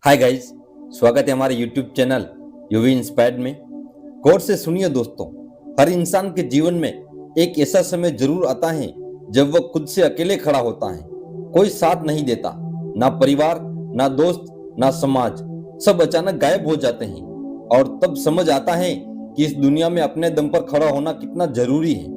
Hi guys, स्वागत है हमारे यूट्यूब चैनल यूवी इंस्पायर्ड में। गौर से सुनिए दोस्तों, हर इंसान के जीवन में एक ऐसा समय जरूर आता है जब वह खुद से अकेले खड़ा होता है। कोई साथ नहीं देता, ना परिवार, ना दोस्त, ना समाज, सब अचानक गायब हो जाते हैं। और तब समझ आता है कि इस दुनिया में अपने दम पर खड़ा होना कितना जरूरी है।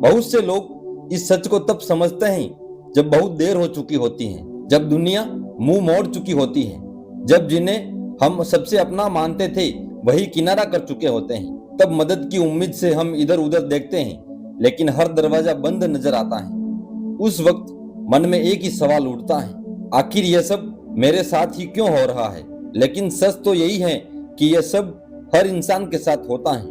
बहुत से लोग इस सच को तब समझते हैं जब बहुत देर हो चुकी होती है, जब दुनिया मुंह मोड़ चुकी होती है, जब जिन्हें हम सबसे अपना मानते थे वही किनारा कर चुके होते हैं। तब मदद की उम्मीद से हम इधर उधर देखते हैं, लेकिन हर दरवाजा बंद नजर आता है। उस वक्त मन में एक ही सवाल उठता है, आखिर यह सब मेरे साथ ही क्यों हो रहा है। लेकिन सच तो यही है कि यह सब हर इंसान के साथ होता है।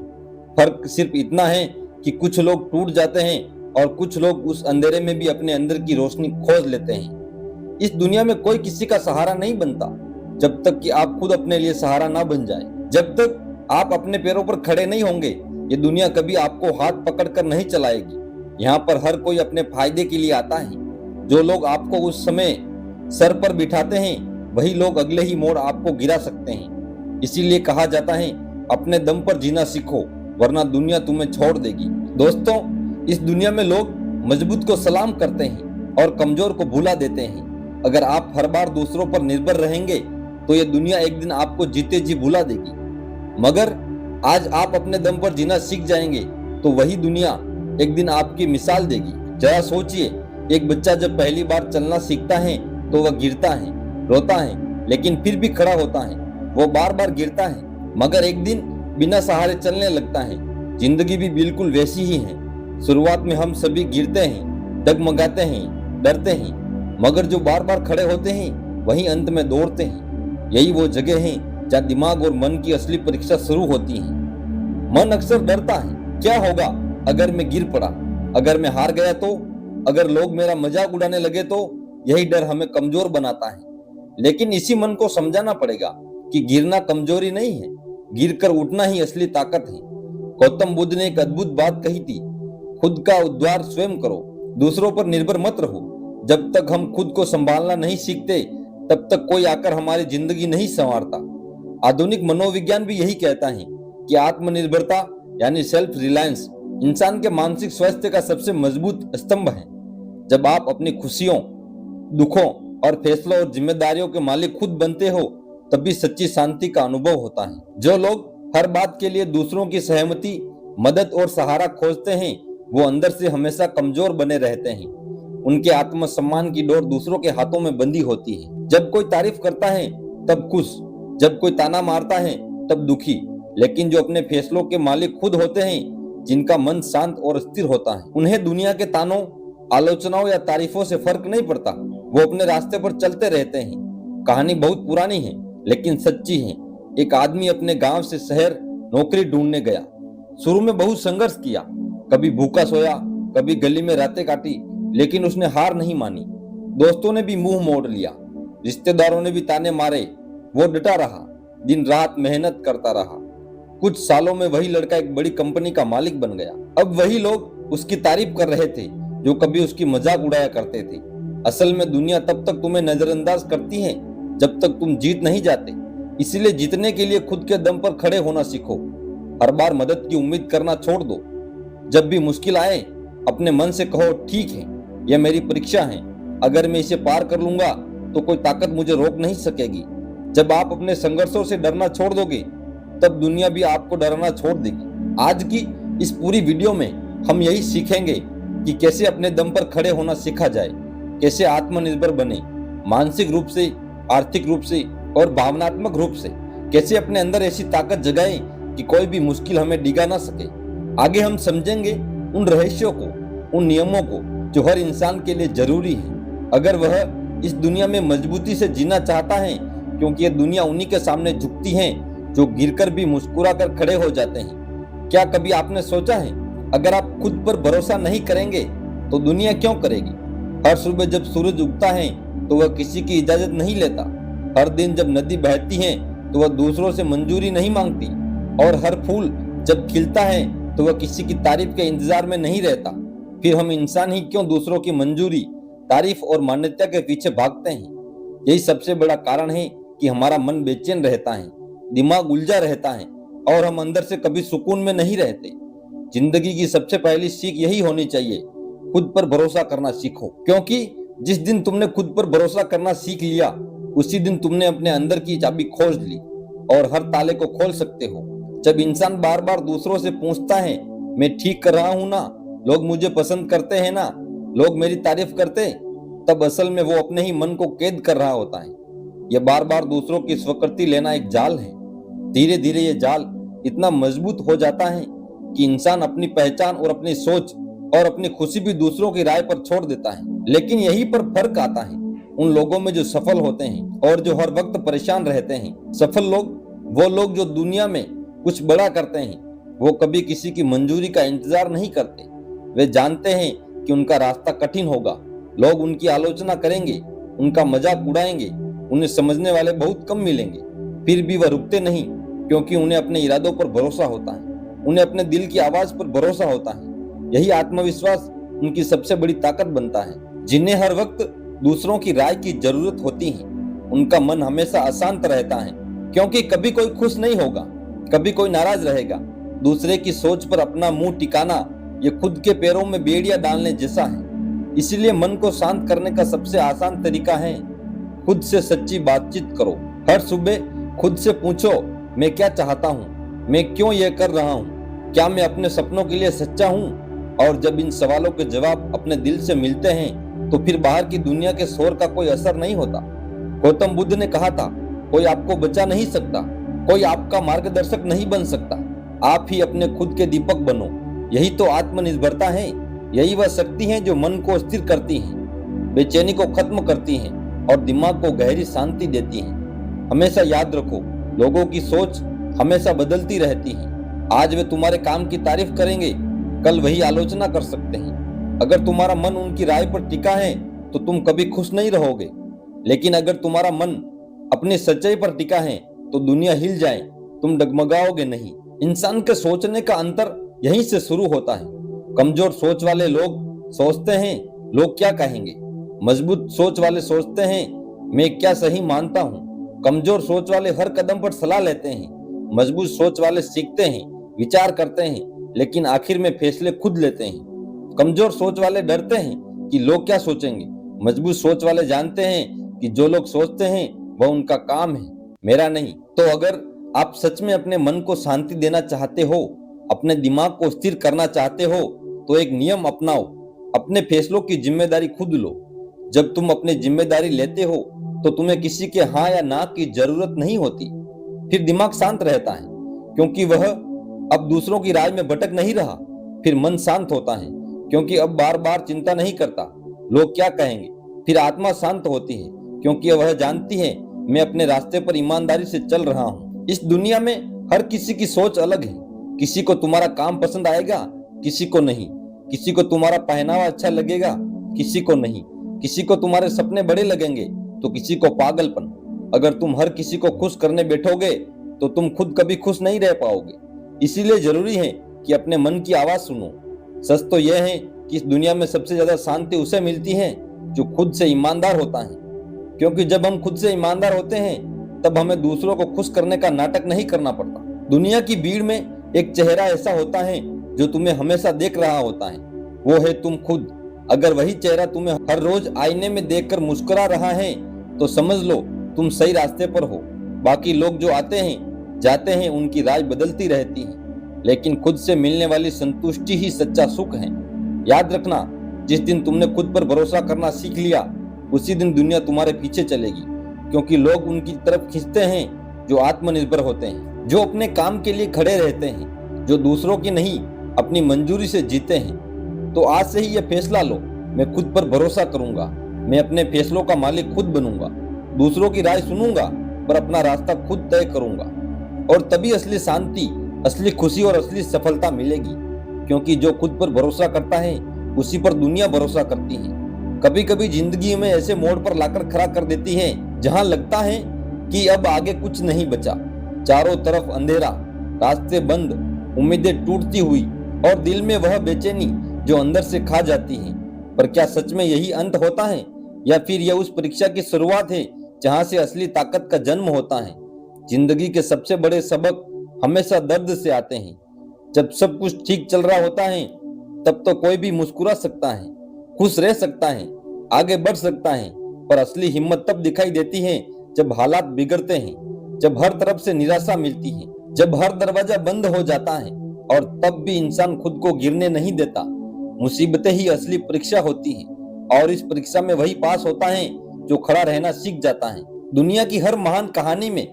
फर्क सिर्फ इतना है कि कुछ लोग टूट जाते हैं और कुछ लोग उस अंधेरे में भी अपने अंदर की रोशनी खोज लेते हैं। इस दुनिया में कोई किसी का सहारा नहीं बनता जब तक कि आप खुद अपने लिए सहारा ना बन जाए। जब तक आप अपने पैरों पर खड़े नहीं होंगे, ये दुनिया कभी आपको हाथ पकड़कर नहीं चलाएगी। यहाँ पर हर कोई अपने फायदे के लिए आता है। जो लोग आपको उस समय सर पर बिठाते हैं, वही लोग अगले ही मोड़ आपको गिरा सकते हैं। इसीलिए कहा जाता है, अपने दम पर जीना सीखो, वरना दुनिया तुम्हें छोड़ देगी। दोस्तों, इस दुनिया में लोग मजबूत को सलाम करते हैं और कमजोर को भुला देते हैं। अगर आप हर बार दूसरों पर निर्भर रहेंगे तो ये दुनिया एक दिन आपको जीते जी भुला देगी। मगर आज आप अपने दम पर जीना सीख जाएंगे तो वही दुनिया एक दिन आपकी मिसाल देगी। जरा सोचिए, एक बच्चा जब पहली बार चलना सीखता है तो वह गिरता है, रोता है, लेकिन फिर भी खड़ा होता है। वो बार बार गिरता है, मगर एक दिन बिना सहारे चलने लगता है। जिंदगी भी बिल्कुल वैसी ही है। शुरुआत में हम सभी गिरते हैं, डगमगाते हैं, डरते हैं, मगर जो बार बार खड़े होते हैं वही अंत में दौड़ते हैं। यही वो जगह है जहाँ दिमाग और मन की असली परीक्षा शुरू होती है। मन अक्सर डरता है, क्या होगा अगर मैं गिर पड़ा, अगर मैं हार गया तो, अगर लोग मेरा मजाक उड़ाने लगे तो। यही डर हमें कमजोर बनाता है। लेकिन इसी मन को समझाना पड़ेगा कि गिरना कमजोरी नहीं है, गिरकर उठना ही असली ताकत है। गौतम बुद्ध ने एक अद्भुत बात कही थी, खुद का उद्धार स्वयं करो, दूसरों पर निर्भर मत रहो। जब तक हम खुद को संभालना नहीं सीखते, तब तक कोई आकर हमारी जिंदगी नहीं संवारता। आधुनिक मनोविज्ञान भी यही कहता है कि आत्मनिर्भरता यानी सेल्फ रिलायंस इंसान के मानसिक स्वास्थ्य का सबसे मजबूत स्तंभ है। जब आप अपनी खुशियों, दुखों और फैसलों और जिम्मेदारियों के मालिक खुद बनते हो, तभी सच्ची शांति का अनुभव होता है। जो लोग हर बात के लिए दूसरों की सहमति, मदद और सहारा खोजते हैं, वो अंदर से हमेशा कमजोर बने रहते हैं। उनके आत्मसम्मान की डोर दूसरों के हाथों में बंधी होती है। जब कोई तारीफ करता है तब खुश, जब कोई ताना मारता है तब दुखी। लेकिन जो अपने फैसलों के मालिक खुद होते हैं, जिनका मन शांत और स्थिर होता है, उन्हें दुनिया के तानों, आलोचनाओं या तारीफों से फर्क नहीं पड़ता। वो अपने रास्ते पर चलते रहते हैं। कहानी बहुत पुरानी है लेकिन सच्ची है। एक आदमी अपने गांव से शहर नौकरी ढूंढने गया। शुरू में बहुत संघर्ष किया, कभी भूखा सोया, कभी गली में रातें काटी, लेकिन उसने हार नहीं मानी। दोस्तों ने भी मुंह मोड़ लिया, रिश्तेदारों ने भी ताने मारे, वो डटा रहा, दिन रात मेहनत करता रहा। कुछ सालों में वही लड़का एक बड़ी कंपनी का मालिक बन गया। अब वही लोग उसकी तारीफ कर रहे थे जो कभी उसकी मजाक उड़ाया करते थे। असल में दुनिया तब तक तुम्हें नजरअंदाज करती है जब तक तुम जीत नहीं जाते। इसलिए जीतने के लिए खुद के दम पर खड़े होना सीखो। हर बार मदद की उम्मीद करना छोड़ दो। जब भी मुश्किल आए, अपने मन से कहो, ठीक है, यह मेरी परीक्षा है, अगर मैं इसे पार कर लूंगा तो कोई ताकत मुझे रोक नहीं सकेगी। जब आप अपने संघर्षों से डरना छोड़ दोगे, तब दुनिया भी आपको डरना छोड़ देगी। आज की इस पूरी वीडियो में हम यही सीखेंगे कि कैसे अपने दम पर खड़े होना सीखा जाए, कैसे आत्मनिर्भर बने, मानसिक रूप से, आर्थिक रूप से और भावनात्मक रूप से। कैसे अपने अंदर ऐसी ताकत जगाएं कि कोई भी मुश्किल हमें डिगा ना सके। आगे हम समझेंगे उन रहस्यों को, उन नियमों को जो हर इंसान के लिए जरूरी है अगर वह इस दुनिया में मजबूती से जीना चाहता है, क्योंकि ये दुनिया उन्हीं के सामने झुकती है जो गिरकर भी मुस्कुराकर खड़े हो जाते हैं। क्या कभी आपने सोचा है, अगर आप खुद पर भरोसा नहीं करेंगे तो दुनिया क्यों करेगी? हर सुबह जब सूरज उगता है तो वह किसी की इजाजत नहीं लेता। हर दिन जब नदी बहती है तो वह दूसरों से मंजूरी नहीं मांगती। और हर फूल जब खिलता है तो वह किसी की तारीफ के इंतजार में नहीं रहता। फिर हम इंसान ही क्यों दूसरों की मंजूरी, तारीफ और मान्यता के पीछे भागते हैं? यही सबसे बड़ा कारण है कि हमारा मन बेचैन रहता है, दिमाग उलझा रहता है और हम अंदर से कभी सुकून में नहीं रहते। जिंदगी की सबसे पहली सीख यही होनी चाहिए, खुद पर भरोसा करना सीखो, क्योंकि जिस दिन तुमने खुद पर भरोसा करना सीख लिया उसी दिन तुमने अपने अंदर की चाबी खोज ली और हर ताले को खोल सकते हो। जब इंसान बार बार दूसरों से पूछता है, मैं ठीक कर रहा हूं ना, लोग मुझे पसंद करते हैं ना, लोग मेरी तारीफ करते, तब असल में वो अपने ही मन को कैद कर रहा होता है। यह बार बार दूसरों की स्वीकृति लेना एक जाल है। धीरे धीरे ये जाल इतना मजबूत हो जाता है कि इंसान अपनी पहचान और अपनी सोच और अपनी खुशी भी दूसरों की राय पर छोड़ देता है। लेकिन यहीं पर फर्क आता है उन लोगों में जो सफल होते हैं और जो हर वक्त परेशान रहते हैं। सफल लोग वो लोग जो दुनिया में कुछ बड़ा करते हैं, वो कभी किसी की मंजूरी का इंतजार नहीं करते। वे जानते हैं कि उनका रास्ता कठिन होगा, लोग उनकी आलोचना करेंगे, उनका मजाक उड़ाएंगे, उन्हें समझने वाले बहुत कम मिलेंगे। फिर भी वह रुकते नहीं, क्योंकि उन्हें अपने इरादों पर भरोसा होता है, उन्हें अपने दिल की आवाज पर भरोसा होता है। यही आत्मविश्वास उनकी सबसे बड़ी ताकत बनता है। जिन्हें हर वक्त दूसरों की राय की जरूरत होती है, उनका मन हमेशा अशांत रहता है, क्योंकि कभी कोई खुश नहीं होगा, कभी कोई नाराज रहेगा। दूसरे की सोच पर अपना मुंह टिकाना ये खुद के पैरों में बेड़ियां डालने जैसा है। इसलिए मन को शांत करने का सबसे आसान तरीका है, खुद से सच्ची बातचीत करो। हर सुबह खुद से पूछो, मैं क्या चाहता हूँ, मैं क्यों ये कर रहा हूँ, क्या मैं अपने सपनों के लिए सच्चा हूँ। और जब इन सवालों के जवाब अपने दिल से मिलते हैं तो फिर बाहर की दुनिया के शोर का कोई असर नहीं होता। गौतम बुद्ध ने कहा था, कोई आपको बचा नहीं सकता, कोई आपका मार्गदर्शक नहीं बन सकता, आप ही अपने खुद के दीपक बनो। यही तो आत्मनिर्भरता है, यही वह शक्ति है जो मन को स्थिर करती है, बेचैनी को खत्म करती है और दिमाग को गहरी शांति देती है। हमेशा याद रखो, लोगों की सोच हमेशा बदलती रहती है। आज वे तुम्हारे काम की तारीफ करेंगे, कल वही आलोचना कर सकते हैं। अगर तुम्हारा मन उनकी राय पर टिका है तो तुम कभी खुश नहीं रहोगे, लेकिन अगर तुम्हारा मन अपनी सच्चाई पर टिका है तो दुनिया हिल जाए, तुम डगमगाओगे नहीं। इंसान के सोचने का अंतर यहीं से शुरू होता है। कमजोर सोच वाले लोग सोचते हैं लोग क्या कहेंगे, मजबूत सोच वाले सोचते हैं मैं क्या सही मानता हूँ। कमजोर सोच वाले हर कदम पर सलाह लेते हैं, मजबूत सोच वाले सीखते हैं, विचार करते हैं, लेकिन आखिर में फैसले खुद लेते हैं। कमजोर सोच वाले डरते हैं कि लोग क्या सोचेंगे, मजबूत सोच वाले जानते हैं कि जो लोग सोचते हैं वह उनका काम है, मेरा नहीं। तो अगर आप सच में अपने मन को शांति देना चाहते हो, अपने दिमाग को स्थिर करना चाहते हो, तो एक नियम अपनाओ, अपने फैसलों की जिम्मेदारी खुद लो। जब तुम अपनी जिम्मेदारी लेते हो तो तुम्हें किसी के हाँ या ना की जरूरत नहीं होती। फिर दिमाग शांत रहता है, क्योंकि वह अब दूसरों की राय में भटक नहीं रहा। फिर मन शांत होता है, क्योंकि अब बार बार चिंता नहीं करता लोग क्या कहेंगे। फिर आत्मा शांत होती है, क्योंकि वह जानती है मैं अपने रास्ते पर ईमानदारी से चल रहा हूँ। इस दुनिया में हर किसी की सोच अलग है, किसी को तुम्हारा काम पसंद आएगा, किसी को नहीं, किसी को तुम्हारा पहनावा अच्छा लगेगा, किसी को नहीं, किसी को तुम्हारे सपने बड़े लगेंगे तो किसी को पागलपन। अगर तुम हर किसी को खुश करने बैठोगे तो तुम खुद कभी खुश नहीं रह पाओगे। इसीलिए जरूरी है कि अपने मन की आवाज सुनो। सच तो यह है कि इस दुनिया में सबसे ज्यादा शांति उसे मिलती है जो खुद से ईमानदार होता है, क्योंकि जब हम खुद से ईमानदार होते हैं तब हमें दूसरों को खुश करने का नाटक नहीं करना पड़ता। दुनिया की भीड़ में एक चेहरा ऐसा होता है जो तुम्हें हमेशा देख रहा होता है, वो है तुम खुद। अगर वही चेहरा तुम्हें हर रोज आईने में देखकर मुस्कुरा रहा है तो समझ लो तुम सही रास्ते पर हो। बाकी लोग जो आते हैं जाते हैं, उनकी राय बदलती रहती है, लेकिन खुद से मिलने वाली संतुष्टि ही सच्चा सुख है। याद रखना, जिस दिन तुमने खुद पर भरोसा करना सीख लिया उसी दिन दुनिया तुम्हारे पीछे चलेगी, क्योंकि लोग उनकी तरफ खींचते हैं जो आत्मनिर्भर होते हैं, जो अपने काम के लिए खड़े रहते हैं, जो दूसरों की नहीं अपनी मंजूरी से जीते हैं। तो आज से ही यह फैसला लो, मैं खुद पर भरोसा करूंगा, मैं अपने फैसलों का मालिक खुद बनूंगा, दूसरों की राय सुनूंगा पर अपना रास्ता खुद तय करूंगा। और तभी असली शांति, असली खुशी और असली सफलता मिलेगी, क्योंकि जो खुद पर भरोसा करता है उसी पर दुनिया भरोसा करती है। कभी कभी जिंदगी में ऐसे मोड़ पर लाकर खड़ा कर देती है जहां लगता है कि अब आगे कुछ नहीं बचा, चारों तरफ अंधेरा, रास्ते बंद, उम्मीदें टूटती हुई और दिल में वह बेचैनी जो अंदर से खा जाती है। पर क्या सच में यही अंत होता है, या फिर यह उस परीक्षा की शुरुआत है जहां से असली ताकत का जन्म होता है। जिंदगी के सबसे बड़े सबक हमेशा दर्द से आते हैं। जब सब कुछ ठीक चल रहा होता है तब तो कोई भी मुस्कुरा सकता है, खुश रह सकता है, आगे बढ़ सकता है, पर असली हिम्मत तब दिखाई देती है जब हालात बिगड़ते हैं, जब हर तरफ से निराशा मिलती है, जब हर दरवाजा बंद हो जाता है, और तब भी इंसान खुद को गिरने नहीं देता। मुसीबतें ही असली परीक्षा होती है, और इस परीक्षा में वही पास होता है जो खड़ा रहना सीख जाता है। दुनिया की हर महान कहानी में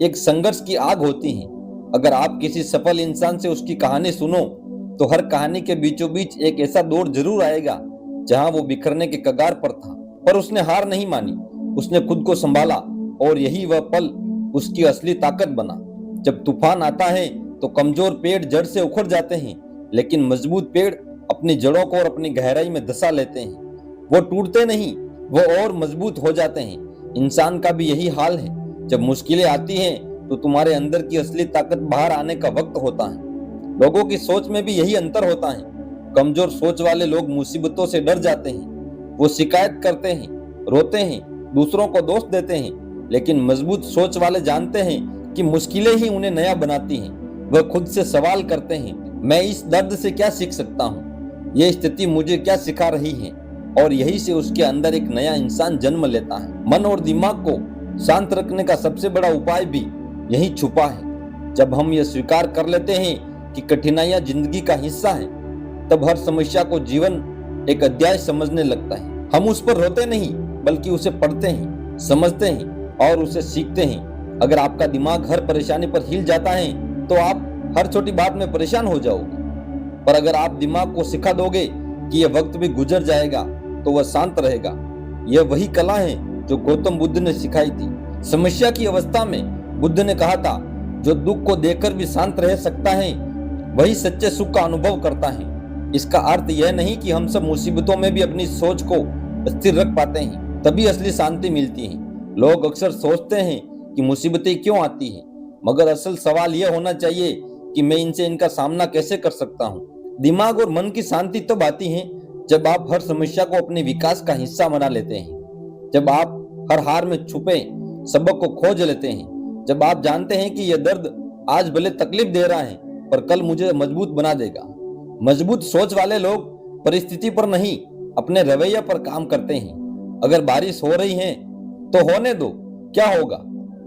एक संघर्ष की आग होती है। अगर आप किसी सफल इंसान से उसकी कहानी सुनो तो हर कहानी के बीचों बीच एक ऐसा दौर जरूर आएगा जहां वो बिखरने के कगार पर था, पर उसने हार नहीं मानी, उसने खुद को संभाला, और यही वह पल उसकी असली ताकत बना। जब तूफान आता है तो कमजोर पेड़ जड़ से उखड़ जाते हैं, लेकिन मजबूत पेड़ अपनी जड़ों को और अपनी गहराई में धंसा लेते हैं। वो टूटते नहीं, वो और मजबूत हो जाते हैं। इंसान का भी यही हाल है। जब मुश्किलें आती हैं तो तुम्हारे अंदर की असली ताकत बाहर आने का वक्त होता है। लोगों की सोच में भी यही अंतर होता है। कमजोर सोच वाले लोग मुसीबतों से डर जाते हैं, वो शिकायत करते हैं, रोते हैं, दूसरों को दोष देते हैं, लेकिन मजबूत सोच वाले जानते हैं कि मुश्किलें ही उन्हें नया बनाती हैं। वह खुद से सवाल करते हैं, मैं इस दर्द से क्या सीख सकता हूँ, यह स्थिति मुझे क्या सिखा रही है, और यही से उसके अंदर एक नया इंसान जन्म लेता है। मन और दिमाग को शांत रखने का सबसे बड़ा उपाय भी यही छुपा है। जब हम यह स्वीकार कर लेते हैं कि कठिनाइयां जिंदगी का हिस्सा है, तब हर समस्या को जीवन एक अध्याय समझने लगता है। हम उस पर रोते नहीं, बल्कि उसे पढ़ते हैं, समझते हैं और उसे सीखते हैं। अगर आपका दिमाग हर परेशानी पर हिल जाता है तो आप हर छोटी बात में परेशान हो जाओगे, पर अगर आप दिमाग को सिखा दोगे कि यह वक्त भी गुजर जाएगा तो वह शांत रहेगा। यह वही कला है जो गौतम बुद्ध ने सिखाई थी। समस्या की अवस्था में बुद्ध ने कहा था, जो दुख को देखकर भी शांत रह सकता है वही सच्चे सुख का अनुभव करता है। इसका अर्थ यह नहीं कि हम सब मुसीबतों में भी अपनी सोच को स्थिर रख पाते हैं, तभी असली शांति मिलती है। लोग अक्सर सोचते हैं कि मुसीबतें क्यों आती हैं, मगर असल सवाल यह होना चाहिए कि मैं इनका सामना कैसे कर सकता हूँ। दिमाग और मन की शांति तब आती है जब आप हर समस्या को अपने विकास का हिस्सा बना लेते हैं, जब आप हर हार में छुपे सबक को खोज लेते हैं, जब आप जानते हैं कि यह दर्द आज भले तकलीफ दे रहा है पर कल मुझे मजबूत बना देगा। मजबूत सोच वाले लोग परिस्थिति पर नहीं, अपने रवैया पर काम करते हैं। अगर बारिश हो रही है तो होने दो, क्या होगा,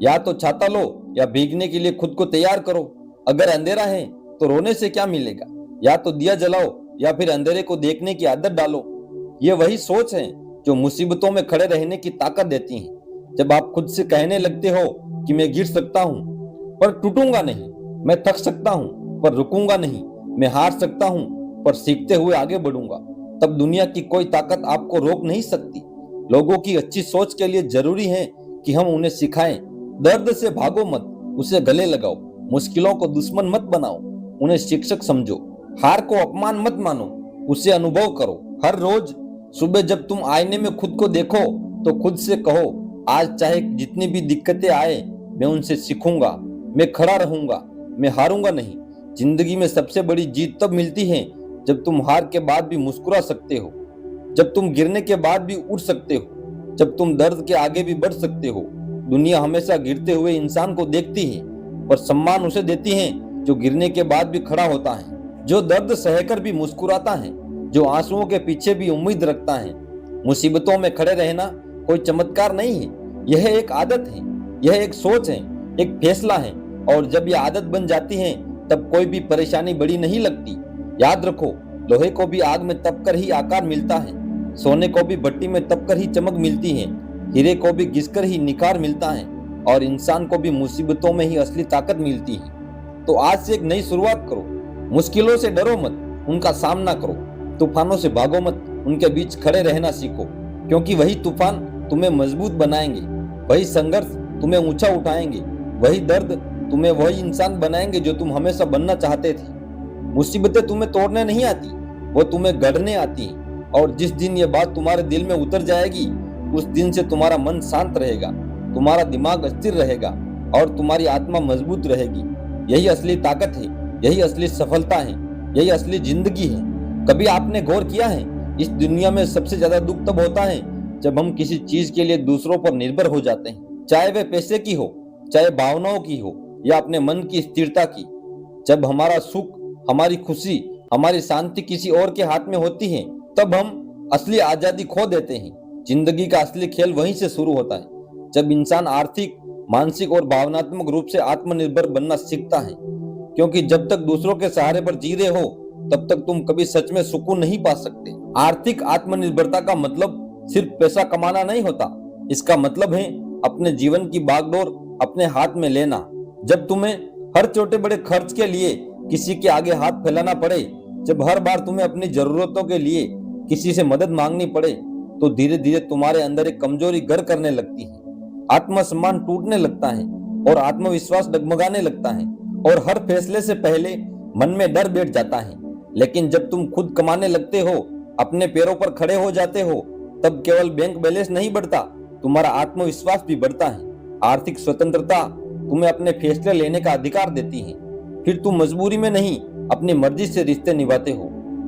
या तो छाता लो या भीगने के लिए खुद को तैयार करो। अगर अंधेरा है तो रोने से क्या मिलेगा, या तो दिया जलाओ या फिर अंधेरे को देखने की आदत डालो। ये वही सोच है जो मुसीबतों में खड़े रहने की ताकत देती है। जब आप खुद से कहने लगते हो कि मैं गिर सकता हूँ पर टूटूंगा नहीं, मैं थक सकता हूँ पर रुकूंगा नहीं, मैं हार सकता हूँ पर सीखते हुए आगे बढ़ूंगा, तब दुनिया की कोई ताकत आपको रोक नहीं सकती। लोगों की अच्छी सोच के लिए जरूरी है कि हम उन्हें सिखाएं, दर्द से भागो मत, उसे गले लगाओ। मुश्किलों को दुश्मन मत बनाओ, उन्हें शिक्षक समझो। हार को अपमान मत मानो, उसे अनुभव करो। हर रोज सुबह जब तुम आईने में खुद को देखो तो खुद से कहो, आज चाहे जितनी भी दिक्कतें आए मैं उनसे सीखूंगा, मैं खड़ा रहूंगा, मैं हारूंगा नहीं। जिंदगी में सबसे बड़ी जीत तब मिलती है जब तुम हार के बाद भी मुस्कुरा सकते हो, जब तुम गिरने के बाद भी उठ सकते हो, जब तुम दर्द के आगे भी बढ़ सकते हो। दुनिया हमेशा गिरते हुए इंसान को देखती है, पर सम्मान उसे देती है जो गिरने के बाद भी खड़ा होता है, जो दर्द सहकर भी मुस्कुराता है, जो आंसुओं के पीछे भी उम्मीद रखता है। मुसीबतों में खड़े रहना कोई चमत्कार नहीं है, यह एक आदत है, यह एक सोच है, एक फैसला है, और जब यह आदत बन जाती है तब कोई भी परेशानी बड़ी नहीं लगती। याद रखो, लोहे को भी आग में तपकर ही आकार मिलता है, सोने को भी भट्टी में तपकर ही चमक मिलती है, हीरे को भी घिसकर ही निखार मिलता है, और इंसान को भी मुसीबतों में ही असली ताकत मिलती है। तो आज से एक नई शुरुआत करो। मुश्किलों से डरो मत, उनका सामना करो। तूफानों से भागो मत, उनके बीच खड़े रहना सीखो, क्योंकि वही तूफान तुम्हें मजबूत बनाएंगे, वही संघर्ष तुम्हें ऊंचा उठाएंगे, वही दर्द तुम्हें वही इंसान बनाएंगे जो तुम हमेशा बनना चाहते थे। मुसीबतें तुम्हें तोड़ने नहीं आती, वो तुम्हें गढ़ने आती हैं, और जिस दिन ये बात तुम्हारे दिल में उतर जाएगी उस दिन से तुम्हारा मन शांत रहेगा, तुम्हारा दिमाग स्थिर रहेगा और तुम्हारी आत्मा मजबूत रहेगी। यही असली ताकत है, यही असली सफलता है, यही असली जिंदगी है। कभी आपने गौर किया है, इस दुनिया में सबसे ज्यादा दुख तब होता है जब हम किसी चीज के लिए दूसरों पर निर्भर हो जाते हैं। चाहे वे पैसे की हो, चाहे भावनाओं की हो या अपने मन की स्थिरता की। जब हमारा सुख, हमारी खुशी, हमारी शांति किसी और के हाथ में होती है, तब हम असली आजादी खो देते हैं। जिंदगी का असली खेल वहीं से शुरू होता है, जब इंसान आर्थिक, मानसिक और भावनात्मक रूप से आत्मनिर्भर बनना सीखता है। क्योंकि जब तक दूसरों के सहारे पर जी रहे हो, तब तक तुम कभी सच में सुकून नहीं पा सकते। आर्थिक आत्मनिर्भरता का मतलब सिर्फ पैसा कमाना नहीं होता। इसका मतलब है अपने जीवन की बागडोर अपने हाथ में लेना। जब तुम्हें हर छोटे बड़े खर्च के लिए किसी के आगे हाथ फैलाना पड़े, जब हर बार तुम्हें अपनी जरूरतों के लिए किसी से मदद मांगनी पड़े, तो धीरे धीरे तुम्हारे अंदर एक कमजोरी घर करने लगती है। आत्मसम्मान टूटने लगता है और आत्मविश्वास डगमगाने लगता है और हर फैसले से पहले मन में डर बैठ जाता है। लेकिन जब तुम खुद कमाने लगते हो, अपने पैरों पर खड़े हो जाते हो, तब केवल बैंक बैलेंस नहीं बढ़ता, तुम्हारा आत्मविश्वास भी बढ़ता है। आर्थिक स्वतंत्रता तुम्हें अपने फैसले लेने का अधिकार देती है। फिर तुम मजबूरी में नहीं, अपनी मर्जी से रिश्ते निभाते हो।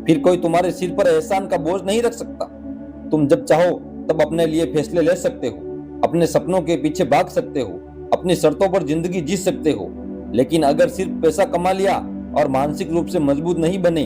फिर कोई तुम्हारे सिर पर एहसान का बोझ नहीं रख सकता। तुम जब चाहो तब अपने लिए फैसले ले सकते हो, अपने सपनों के पीछे भाग सकते हो, अपनी शर्तों पर जिंदगी जी सकते हो। लेकिन अगर सिर्फ पैसा कमा लिया और मानसिक रूप से मजबूत नहीं बने,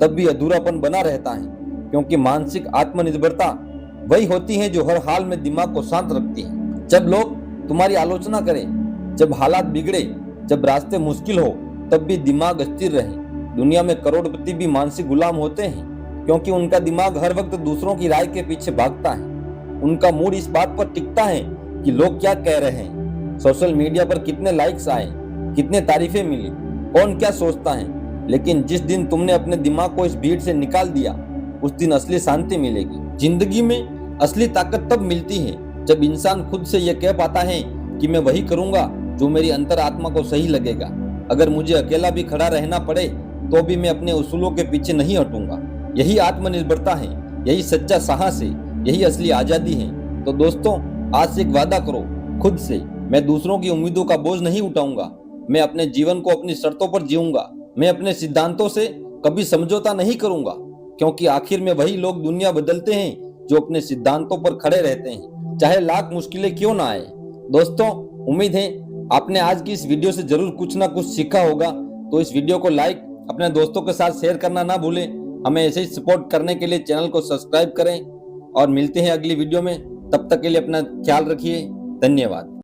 तब भी अधूरापन बना रहता है। क्योंकि मानसिक आत्मनिर्भरता वही होती है जो हर हाल में दिमाग को शांत रखती है। जब लोग तुम्हारी आलोचना करें, जब हालात बिगड़े, जब रास्ते मुश्किल हो, तब भी दिमाग स्थिर रहे। दुनिया में करोड़पति भी मानसिक गुलाम होते हैं, क्योंकि उनका दिमाग हर वक्त दूसरों की राय के पीछे भागता है। उनका मूड इस बात पर टिकता है कि लोग क्या कह रहे हैं, सोशल मीडिया पर कितने लाइक्स आए, कितने तारीफें मिली, कौन क्या सोचता है। लेकिन जिस दिन तुमने अपने दिमाग को इस भीड़ से निकाल दिया, उस दिन असली शांति मिलेगी। जिंदगी में असली ताकत तब मिलती है जब इंसान खुद से यह कह पाता है कि मैं वही करूंगा जो मेरी अंतरात्मा को सही लगेगा। अगर मुझे अकेला भी खड़ा रहना पड़े, तो भी मैं अपने उसूलों के पीछे नहीं हटूंगा। यही आत्मनिर्भरता है, यही सच्चा साहस है, यही असली आजादी है। तो दोस्तों, आज से एक वादा करो खुद से, मैं दूसरों की उम्मीदों का बोझ नहीं उठाऊंगा। मैं अपने जीवन को अपनी शर्तों पर जीऊंगा। मैं अपने सिद्धांतों से कभी समझौता नहीं करूंगा, क्योंकि आखिर में वही लोग दुनिया बदलते हैं जो अपने सिद्धांतों पर खड़े रहते हैं, चाहे लाख मुश्किलें क्यों ना आए। दोस्तों, उम्मीद है आपने आज की इस वीडियो से जरूर कुछ ना कुछ सीखा होगा। तो इस वीडियो को लाइक, अपने दोस्तों के साथ शेयर करना ना भूलें। हमें ऐसे ही सपोर्ट करने के लिए चैनल को सब्सक्राइब करें और मिलते हैं अगली वीडियो में। तब तक के लिए अपना ख्याल रखिए। धन्यवाद।